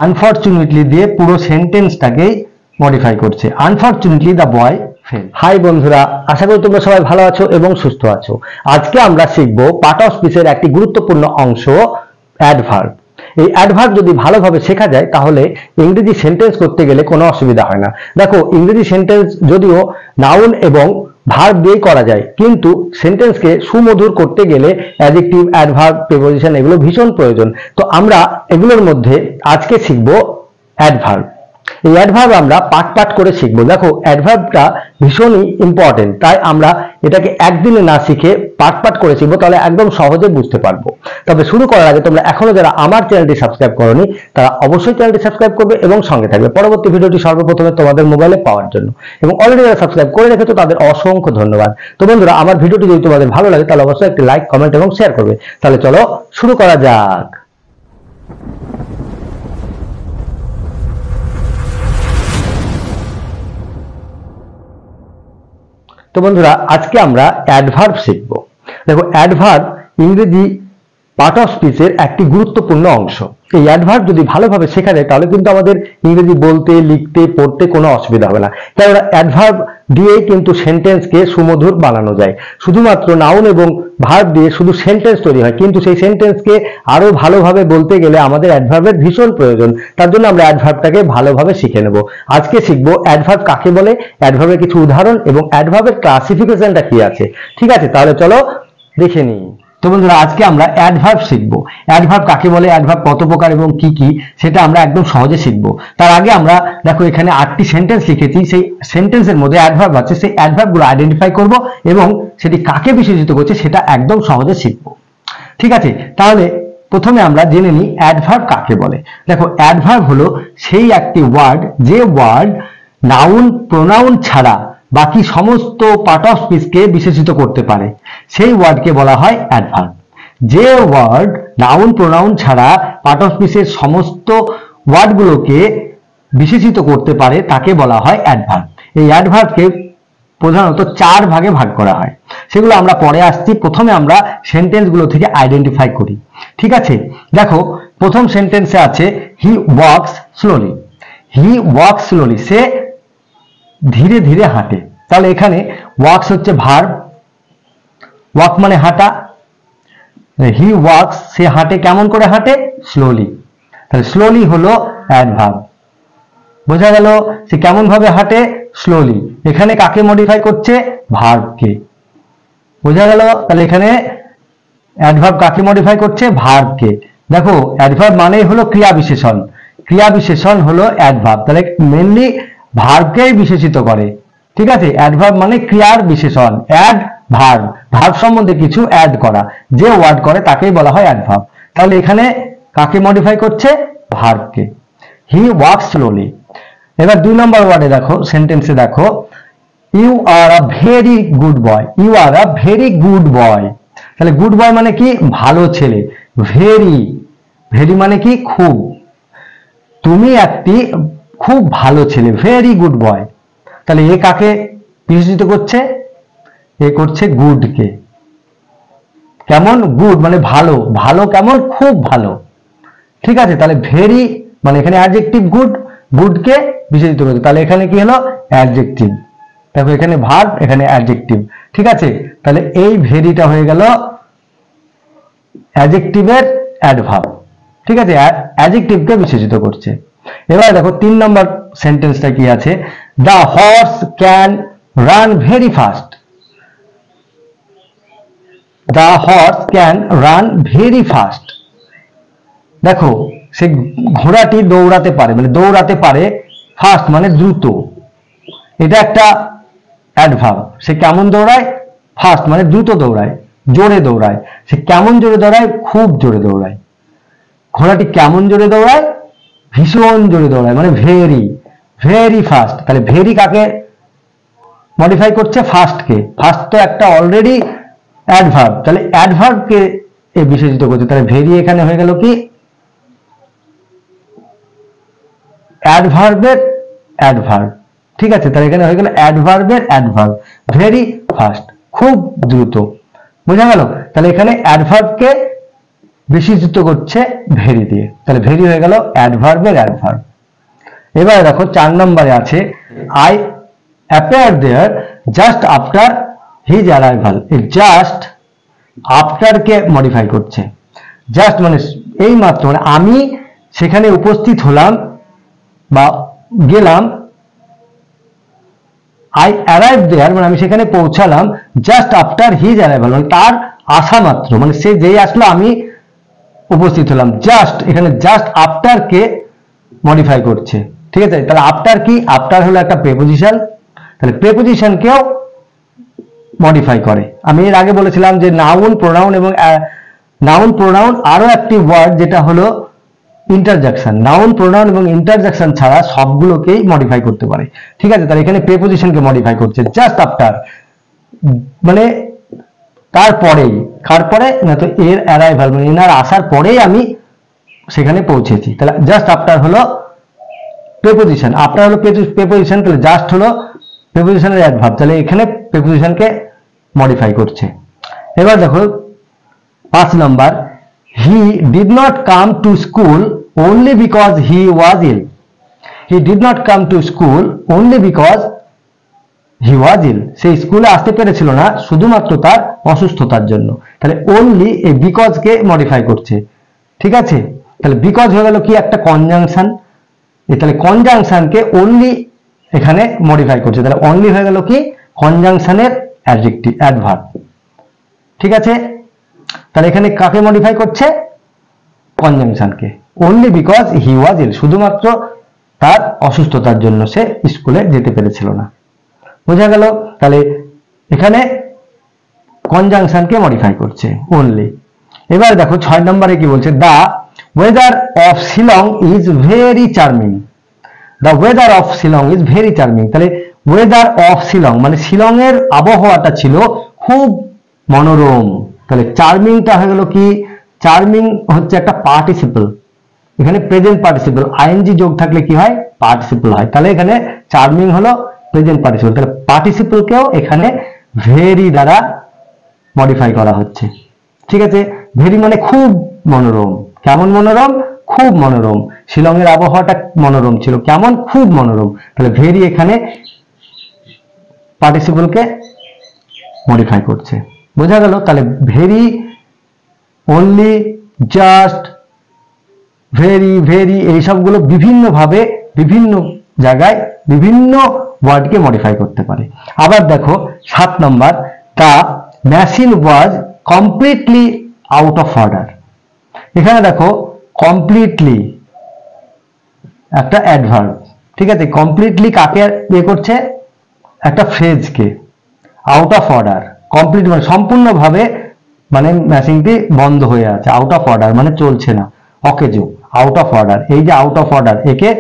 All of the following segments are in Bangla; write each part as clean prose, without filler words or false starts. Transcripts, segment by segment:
আনফরচুনেটলি দিয়ে পুরো সেন্টেন্সটাকেই মডিফাই করছে। Unfortunately the boy fail. Hi বন্ধুরা, আশা করি তোমরা সবাই ভালো আছো এবং সুস্থ আছো। আজকে আমরা শিখব পার্ট অফ স্পিচের একটি গুরুত্বপূর্ণ অংশ, অ্যাডভার্ব। এই অ্যাডভার্ব যদি ভালোভাবে শেখা যায় তাহলে ইংরেজি সেন্টেন্স করতে গেলে কোনো অসুবিধা হয় না। দেখো, ইংরেজি সেন্টেন্স যদিও নাউন এবং ভার্ব দিয়ে করা যায়, কিন্তু সেন্টেন্সকে সুমধুর করতে গেলে অ্যাডজেক্টিভ, অ্যাডভার্ব, প্রিপোজিশন এগুলো ভীষণ প্রয়োজন। তো আমরা এগুলোর মধ্যে আজকে শিখব অ্যাডভার্ব। এই অ্যাডভার্ব আমরা পার্ট পার্ট করে শিখবো। দেখো, অ্যাডভার্বটা ভীষণই ইম্পর্টেন্ট, তাই আমরা এটাকে একদিনে না শিখে পার্ট পার্ট করে শিখবো, তাহলে একদম সহজে বুঝতে পারবো। তবে শুরু করার আগে তোমরা এখনো যারা আমার চ্যানেলটি সাবস্ক্রাইব করোনি তারা অবশ্যই চ্যানেলটি সাবস্ক্রাইব করবে এবং সঙ্গে থাকবে পরবর্তী ভিডিওটি সর্বপ্রথমে তোমাদের মোবাইলে পাওয়ার জন্য। এবং অলরেডি যারা সাবস্ক্রাইব করে রেখেছো তাদের অসংখ্য ধন্যবাদ। তো বন্ধুরা, আমার ভিডিওটি যদি তোমাদের ভালো লাগে তাহলে অবশ্যই একটি লাইক, কমেন্ট এবং শেয়ার করবে। তাহলে চলো শুরু করা যাক। তো বন্ধুরা, আজকে আমরা অ্যাডভার্ব শিখব। দেখো, অ্যাডভার্ব ইংরেজি পার্ট অফ স্পিচের একটি গুরুত্বপূর্ণ অংশ। এই অ্যাডভার্ব যদি ভালোভাবে শেখা যায় তাহলে কিন্তু আমাদের ইংরেজি বলতে, লিখতে, পড়তে কোনো অসুবিধা হবে না। কেননা অ্যাডভার্ব দিয়েই কিন্তু সেন্টেন্সকে সুমধুর বানানো যায়। শুধুমাত্র নাউন এবং ভার্ব দিয়ে শুধু সেন্টেন্স তৈরি হয়, কিন্তু সেই সেন্টেন্সকে আরো ভালোভাবে বলতে গেলে আমাদের অ্যাডভার্বের ভীষণ প্রয়োজন। তার জন্য আমরা অ্যাডভার্বটাকে ভালোভাবে শিখে নেব। আজকে শিখবো অ্যাডভার্ব কাকে বলে, অ্যাডভার্বের কিছু উদাহরণ এবং অ্যাডভার্বের ক্লাসিফিকেশনটা কি আছে। ঠিক আছে, তাহলে চলো দেখে নিই। তো বন্ধুরা, আজকে আমরা অ্যাডভার্ব শিখবো। অ্যাডভার্ব কাকে বলে, অ্যাডভার্ব কত প্রকার এবং কি কি, সেটা আমরা একদম সহজে শিখবো। তার আগে আমরা দেখো এখানে 8টি সেন্টেন্স লিখেছি, সেই সেন্টেন্সের মধ্যে অ্যাডভার্ব আছে, সেই অ্যাডভার্বগুলো আইডেন্টিফাই করব এবং সেটি কাকে বিশেষিত করছে সেটা একদম সহজে শিখবো। ঠিক আছে, তাহলে প্রথমে আমরা জেনে নিই অ্যাডভার্ব কাকে বলে। দেখো, অ্যাডভার্ব হলো সেই একটি ওয়ার্ড যে ওয়ার্ড নাউন, প্রোনাউন ছাড়া বাকি সমস্ত পার্ট অফ স্পিচকে বিশেষিত করতে পারে, সেই ওয়ার্ডকে বলা হয় অ্যাডভার্ব। যে ওয়ার্ড নাউন, প্রোনাউন ছাড়া পার্ট অফ স্পিচের সমস্ত ওয়ার্ডগুলোকে বিশেষিত করতে পারে তাকে বলা হয় অ্যাডভার্ব। এই অ্যাডভার্বকে প্রধানত 4 ভাগে ভাগ করা হয়, সেগুলো আমরা পরে আসছি। প্রথমে আমরা সেন্টেন্সগুলো থেকে আইডেন্টিফাই করি। ঠিক আছে, দেখো প্রথম সেন্টেন্সে আছে হি ওয়াকস স্লোলি। হি ওয়াকস স্লোলি, সে ধীরে ধীরে হাঁটে। তাহলে এখানে ওয়াকস হচ্ছে ভার্ব, ওয়াক মানে হাঁটা। হি ওয়াকস, সে হাঁটে। কেমন করে হাঁটে? স্লোলি। তাহলে স্লোলি হলো অ্যাডভার্ব। বোঝা গেল সে কেমন ভাবে হাঁটে? স্লোলি। এখানে কাকে মডিফাই করছে? ভার্বকে। বোঝা গেল? তাহলে এখানে অ্যাডভার্ব কাকে মডিফাই করছে? ভার্বকে। দেখো, অ্যাডভার্ব মানেই হলো ক্রিয়া বিশেষণ। ক্রিয়া বিশেষণ হলো অ্যাডভার্ব, তাহলে মেনলি ভার্বকেই বিশেষিত করে। ঠিক আছে, অ্যাডভার্ব মানে ক্রিয়ার বিশেষণ। অ্যাড ভার্ব, ভার্ব সম্বন্ধে কিছু অ্যাড করা, যে ওয়ার্ড করে তাকেই বলা হয় অ্যাডভার্ব। তাহলে এখানে কাকে মডিফাই করছে? ভার্বকে। He walks slowly. এবার 2 নম্বর ওয়ার্ডে দেখো, সেন্টেন্সে দেখো you are a very good boy. You are a very good boy. তাহলে গুড বয় মানে কি? ভালো ছেলে। ভেরি, ভেরি মানে কি? খুব। তুমি একটি খুব ভালো ছেলে, ভেরি গুড বয়। তাহলে এ কাকে বিশেষিত করছে? এ করছে গুডকে। কেমন? গুড মানে ভালো। ভালো কেমন? খুব ভালো। ঠিক আছে, তাহলে ভেরি মানে এখানে অ্যাডজেক্টিভ, গুড, গুডকে বিশেষিত করছে। তাহলে এখানে কি হলো? অ্যাডজেক্টিভ। দেখো, এখানে ভার্ব, এখানে অ্যাডজেক্টিভ। ঠিক আছে, তাহলে এই ভেরিটা হয়ে গেল অ্যাডজেক্টিভের অ্যাডভার্ব। ঠিক আছে, অ্যাডজেক্টিভকে বিশেষিত করছে। এবার দেখো 3 নম্বর সেন্টেন্সটা কি আছে? The horse can run very fast. The horse can run very fast. দেখো, সে ঘোড়াটি দৌড়াতে পারে, মানে দৌড়াতে পারে। ফাস্ট মানে দ্রুত। এটা একটা অ্যাডভার্ব। সে কেমন দৌড়ায়? ফাস্ট মানে দ্রুত দৌড়ায়, জোরে দৌড়ায়। সে কেমন জোরে দৌড়ায়? খুব জোরে দৌড়ায়। ঘোড়াটি কেমন জোরে দৌড়ায়? ভীষণ জোরে দৌড়ায়, মানে ভেরি, ভেরি ফাস্ট। তাহলে ভেরি কাকে মডিফাই করছে? ফাস্টকে। ফাস্ট তো একটা অলরেডি অ্যাডভার্ব, তাহলে অ্যাডভার্বকে এ বিশেষিত করছে। তাহলে ভেরি এখানে হয়ে গেল কি? অ্যাডভার্বের অ্যাডভার্ব। ঠিক আছে, তাহলে এখানে হয়ে গেল অ্যাডভার্বের অ্যাডভার্ব। ভেরি ফাস্ট, খুব দ্রুত। বোঝা গেল? তাহলে এখানে অ্যাডভার্বকে বিশেষিত করছে ভেরি দিয়ে, তাহলে ভেরি হয়ে গেল অ্যাডভার্বের অ্যাডভার্ব। এবারে দেখো 4 নম্বরে আছে I appear there just after his arrival. এই জাস্ট আফটার কে মডিফাই করছে। জাস্ট মানে এই মাত্র, মানে আমি সেখানে উপস্থিত হলাম বা গেলাম, আই অ্যারাইভ দেয়ার মানে আমি সেখানে পৌঁছালাম জাস্ট আফটার হিজ অ্যারাইভাল, মানে তার আসা মাত্র, মানে সে যেই আসলো আমি উপস্থিত হলাম। জাস্ট এখানে জাস্ট আফটার কে মডিফাই করছে, ঠিক আছে। তাহলে আফটার কি, আফটার হলো একটা প্রেপোজিশন, তাহলে প্রেপোজিশন কেও মডিফাই করে। আমি এর আগে বলেছিলাম যে নাউন প্রোনাউন এবং নাউন প্রোনাউন আরো একটি ওয়ার্ড যেটা হলো ইন্টারজেকশন। নাউন প্রোনাউন এবং ইন্টারজেকশন ছাড়া সবগুলোকেই মডিফাই করতে পারে, ঠিক আছে। তাহলে এখানে প্রেপোজিশনকে মডিফাই করছে জাস্ট আফটার, মানে তারপরেই, কার পরে না, তো এর অ্যারাইভাল মানে এনার আসার পরেই আমি সেখানে পৌঁছেছি। তাহলে জাস্ট আফটার হলো প্রেপোজিশন, আফটার হলো প্রেপোজিশন, তাহলে জাস্ট হলো প্রেপোজিশনের অ্যাডভার্ব, তাহলে এখানে প্রেপোজিশনকে মডিফাই করছে। এবার দেখো 5 নম্বর, he did not come to school only because he was ill. He did not come to school only because he was ill. সেই স্কুলে আসতে পেরেছিল না শুধুমাত্র তার অসুস্থতার জন্য। তাহলে only এই because কে মডিফাই করছে, ঠিক আছে। তাহলে because হয়ে গেল কি একটা কনজাংশন, তাহলে কনজাংশনকে only এখানে মডিফাই করছে, তাহলে only হয়ে গেল কি কনজাংশনের অ্যাডজেক্টিভ অ্যাডভার্ব, ঠিক আছে। তাহলে এখানে কাকে মডিফাই করছে, কনজাংশনকে। only because he was ill, শুধুমাত্র তার অসুস্থতার জন্য সে স্কুলে যেতে পেরেছিল না, বোঝা গেল। তাহলে এখানে কনজাংশনকে মডিফাই করছে only। এবার দেখো 6 নম্বরে কি বলছে, the weather of Shillong is very charming. The weather of Shillong is very charming, তাহলে ওয়েদার অফ শিলং মানে শিলংয়ের আবহাওয়াটা ছিল খুব মনোরম। তাহলে চার্মিংটা হয়ে গেল কি, চার্মিং হচ্ছে একটা পার্টিসিপল, এখানে প্রেজেন্ট পার্টিসিপল, আইএনজি যোগ থাকলে কি হয়, পার্টিসিপল হয়। তাহলে এখানে চার্মিং হলো প্রেজেন্ট পার্টিসিপল, তাহলে পার্টিসিপলকেও এখানে ভেরি দ্বারা মডিফাই করা হচ্ছে, ঠিক আছে। ভেরি মানে খুব মনোরম, কেমন মনোরম, খুব মনোরম। শিলংয়ের আবহাওয়াটা মনোরম ছিল, কেমন, খুব মনোরম। তাহলে ভেরি এখানে পার্টিসিপলকে মডিফাই করছে, বোঝা গেল। তাহলে very, only, just, very, very এই সবগুলো বিভিন্ন ভাবে বিভিন্ন জায়গায় বিভিন্ন ওয়ার্ডকে মডিফাই করতে পারে। আবার দেখো 7 নম্বর, the machine was completely out of order. এখানে দেখো কমপ্লিটলি একটা অ্যাডভার্ব, ঠিক আছে। কমপ্লিটলি কাকে ইয়ে করছে, একটা ফ্রেজকে। আউট অফ অর্ডার, কমপ্লিট মানে সম্পূর্ণভাবে, মানে মেশিনটি বন্ধ হয়ে আছে, আউট অফ অর্ডার মানে চলছে না, অকেজো, আউট অফ অর্ডার। এই যে আউট অফ অর্ডার, একে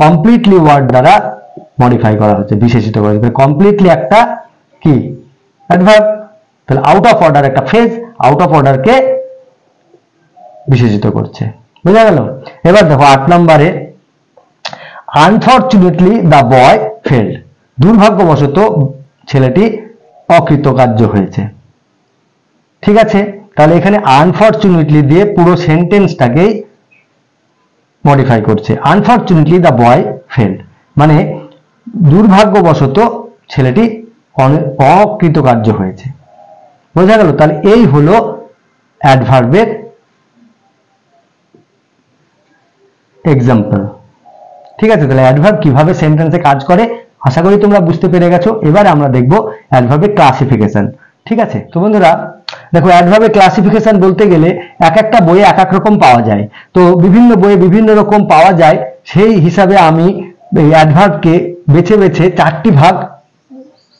কমপ্লিটলি ওয়ার্ড দ্বারা মডিফাই করা হচ্ছে, বিশেষিত করা হচ্ছে। কমপ্লিটলি একটা কি অ্যাডভার্ব, তাহলে আউট অফ অর্ডার একটা ফ্রেজ, আউট অফ অর্ডারকে বিশেষিত করছে, বোঝা গেল। এবার দেখো 8 নম্বরে, আনফরচুনেটলি দ্য বয় ফেল্ড। দুর্ভাগ্যবশত ছেলেটি অকৃতকার্য হয়েছে, ঠিক আছে। তাহলে এখানে আনফরচুনেটলি দিয়ে পুরো সেন্টেন্সটাকেই মডিফাই করছে। আনফরচুনেটলি দ্য বয় ফেল্ড মানে দুর্ভাগ্যবশত ছেলেটি অকৃতকার্য হয়েছে, বোঝা গেল। তাহলে এই হলো অ্যাডভার্বের এক্সাম্পল, ঠিক আছে। তাহলে অ্যাডভার্ব কিভাবে সেন্টেন্সে কাজ করে আশা করি তোমরা বুঝতে পেরে গেছো। এবার আমরা দেখব অ্যাডভার্বের ক্লাসিফিকেশন, ঠিক আছে। তো বন্ধুরা দেখো, অ্যাডভার্বের ক্লাসিফিকেশন বলতে গেলে এক একটা বইয়ে এক এক রকম পাওয়া যায়, তো বিভিন্ন বইয়ে বিভিন্ন রকম পাওয়া যায়। সেই হিসাবে আমি এই অ্যাডভার্বকে বেছে বেছে 4টি ভাগ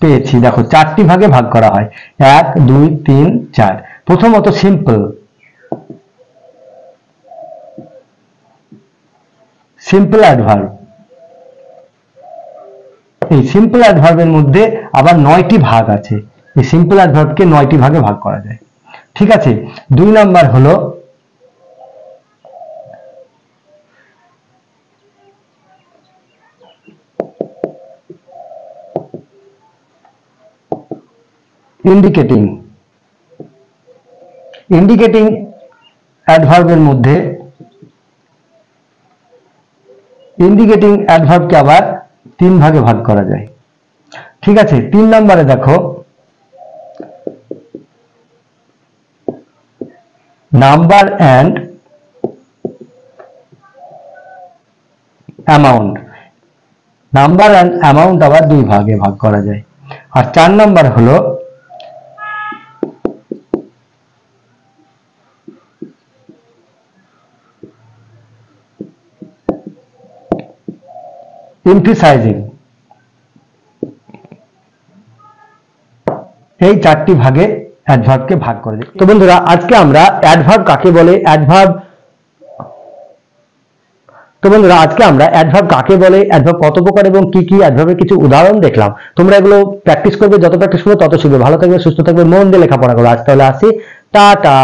পেয়েছি। দেখো 4টি ভাগে ভাগ করা হয়, 1 2 3 4। প্রথমত সিম্পল, সিম্পল অ্যাডভার্ব। এই সিম্পল অ্যাডভার্বের মধ্যে আবার 9টি ভাগ আছে। এই সিম্পল অ্যাডভার্বকে 9টি ভাগে ভাগ করা যায়, ঠিক আছে। 2 নাম্বার হলো ইন্ডিকেটিং। ইন্ডিকেটিং অ্যাডভার্বের মধ্যে ইন্ডিকেটিং অ্যাডভার্বকে আবার 3 ভাগে ভাগ করা যায়। ঠিক আছে, 3 নম্বরে দেখো number and amount. Number and amount আবার 2 ভাগে ভাগ করা যায়। আর 4 নাম্বার হলো এমফেসাইজিং। এই 4টি ভাগে অ্যাডভার্বকে ভাগ করে দিই। তো বন্ধুরা, আজকে আমরা অ্যাডভার্ব কাকে বলে, অ্যাডভার্ব কত প্রকার এবং কি কি, অ্যাডভার্বের কিছু উদাহরণ দেখলাম। তোমরা এগুলো প্র্যাকটিস করবে, যত প্র্যাকটিস করবে তত শিখবে। ভালো থাকবে, সুস্থ থাকবে, মন দিয়ে লেখাপড়া করবে। আজ তাহলে আসি, টাটা।